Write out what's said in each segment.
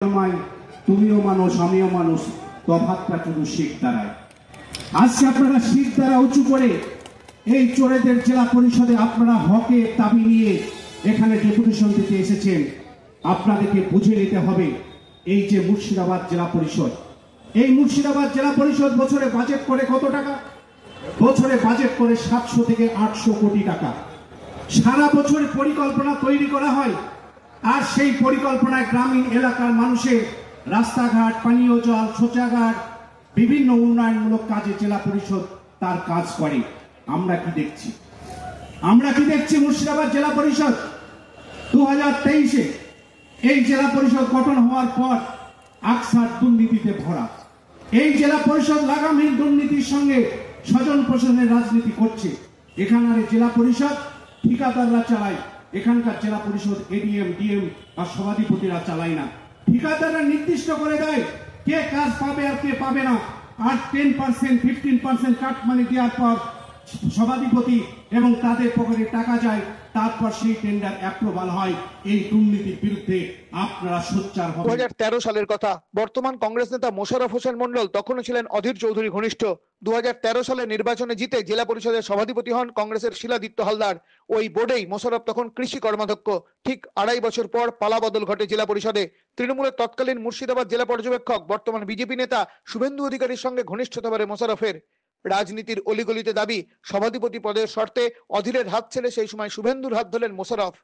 সময় তুমিও মানুষ আমিও মানুষ, তফাৎটা শুধু শিখ দ্বারায়। আজকে আপনারা শিখ দ্বারা উঁচু করে এই চোরেদের জেলা পরিষদে আপনারা হকের দাবি নিয়ে এখানে ডেপুটেশন দিতে এসেছেন। আপনাদেরকে বুঝে নিতে হবে, এই যে মুর্শিদাবাদ জেলা পরিষদ, এই মুর্শিদাবাদ জেলা পরিষদ বছরে বাজেট করে কত টাকা? বছরে বাজেট করে 700 থেকে 800 কোটি টাকা। সারা বছর পরিকল্পনা তৈরি করা হয়, আর সেই পরিকল্পনায় গ্রামীণ এলাকার মানুষের রাস্তাঘাট, পানীয় জল, শৌচাগার, বিভিন্ন উন্নয়নমূলক কাজে জেলা পরিষদ তার কাজ করে। আমরা কি দেখছি? মুর্শিদাবাদ জেলা পরিষদ 2023-এ এই জেলা পরিষদ গঠন হওয়ার পর আকসার দুর্নীতিতে ভরা। এই জেলা পরিষদ লাগামহীন দুর্নীতির সঙ্গে স্বজন পোষণের রাজনীতি করছে। এখানের জেলা পরিষদ ঠিকাদাররা চালায়, এখানকার জেলা পরিষদ এডিএম, ডিএম আর সভাধিপতিরা চালায় না। ঠিকাদাররা নির্দিষ্ট করে দেয় কে কাজ পাবে আর কে পাবে না, আর 10%, 15% কাট মানি দেওয়ার পর সভাধিপতি এবং তাদের পকেটে টাকা যায়, তারপর সেই টেন্ডার অ্যাপ্রুভাল হয়। এই দুর্নীতির বিরুদ্ধে আপনারা সোচ্চার হবেন। 2013 সালের কথা। বর্তমান কংগ্রেস নেতা মোশাররফ হোসেন মন্ডল তখনও ছিলেন অধীর চৌধুরী ঘনিষ্ঠ। 2013 সালে নির্বাচনে জিতে জেলা পরিষদের সভাধিপতি হন কংগ্রেসের শিলাদিত্য হালদার। ওই বোর্ডেই মোশাররফ তখন কৃষি কর্মাধ্যক্ষ। ঠিক 2.5 বছর পর পালাবদল ঘটে জেলা পরিষদে। তৃণমূলের তৎকালীন মুর্শিদাবাদ জেলা পর্যবেক্ষক বর্তমান বিজেপি নেতা শুভেন্দু অধিকারীর সঙ্গে ঘনিষ্ঠতা বাড়ে মোশাররফের। রাজনীতির অলিগলিতে দাবি, সভাধিপতি পদের শর্তে অধীরের হাত ছেড়ে সেই সময় শুভেন্দুর হাত ধরলেন মোশাররফ।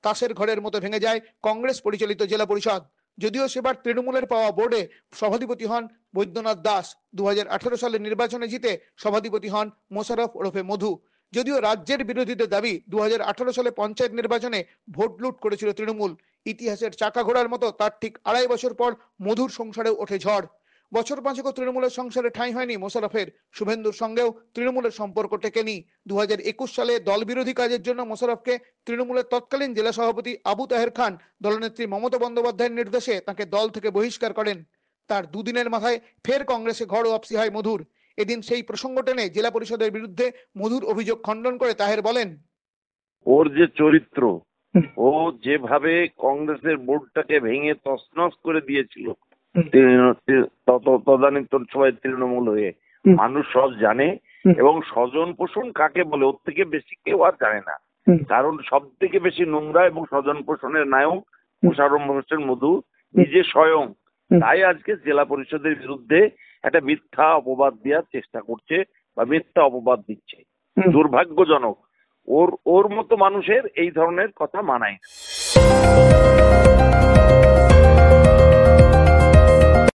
তাসের ঘরের মতো ভেঙে যায় কংগ্রেস পরিচালিত জেলা পরিষদ। যদিও সেবার তৃণমূলের পাওয়া বোর্ডে সভাধিপতি হন বৈদ্যনাথ দাস। 2018 সালের নির্বাচনে জিতে সভাধিপতি হন মোশাররফ ওরফে মধু। যদিও রাজ্যের বিরোধীদের দাবি, 2018 সালে পঞ্চায়েত নির্বাচনে ভোট লুট করেছিল তৃণমূল। ইতিহাসের চাকা ঘোড়ার মতো তার ঠিক 2.5 বছর পর মধুর সংসারেও ওঠে ঝড়। বছর পাঁচেকও তৃণমূলের সংসারে ঠাঁই হয়নি মোশাররফের। শুভেন্দুর সঙ্গেও তৃণমূলের সম্পর্ক টেকেনি। 2021 সালে দল বিরোধী কাজের জন্য মোশাররফকে তৃণমূলের তৎকালীন জেলা সভাপতি আবু তাহের খান দলনেত্রী মমতা বন্দ্যোপাধ্যায়ের নির্দেশে তাকে দল থেকে বহিষ্কার করেন। তার দুদিনের মাথায় ফের কংগ্রেসে ঘর ওয়াপসি হয় মধুর। এদিন সেই প্রসঙ্গ টেনে জেলা পরিষদের বিরুদ্ধে মধুর অভিযোগ খণ্ডন করে তাহের বলেন, ওর যে চরিত্র, ও যেভাবে কংগ্রেসের বোর্ডটাকে ভেঙে তছনছ করে দিয়েছিল, তদানীন্তন সবাই তৃণমূল হয়ে, মানুষ সব জানে। এবং স্বজন পোষণ কাকে বলে ওর থেকে বেশি কেউ আর জানে না, কারণ সব থেকে বেশি নোংরা এবং স্বজন পোষণের নায়ক মোশাররফ হোসেন মধু নিজে স্বয়ং। তাই আজকে জেলা পরিষদের বিরুদ্ধে একটা মিথ্যা অপবাদ দেওয়ার চেষ্টা করছে বা মিথ্যা অপবাদ দিচ্ছে। দুর্ভাগ্যজনক, ওর মতো মানুষের এই ধরনের কথা মানায় না।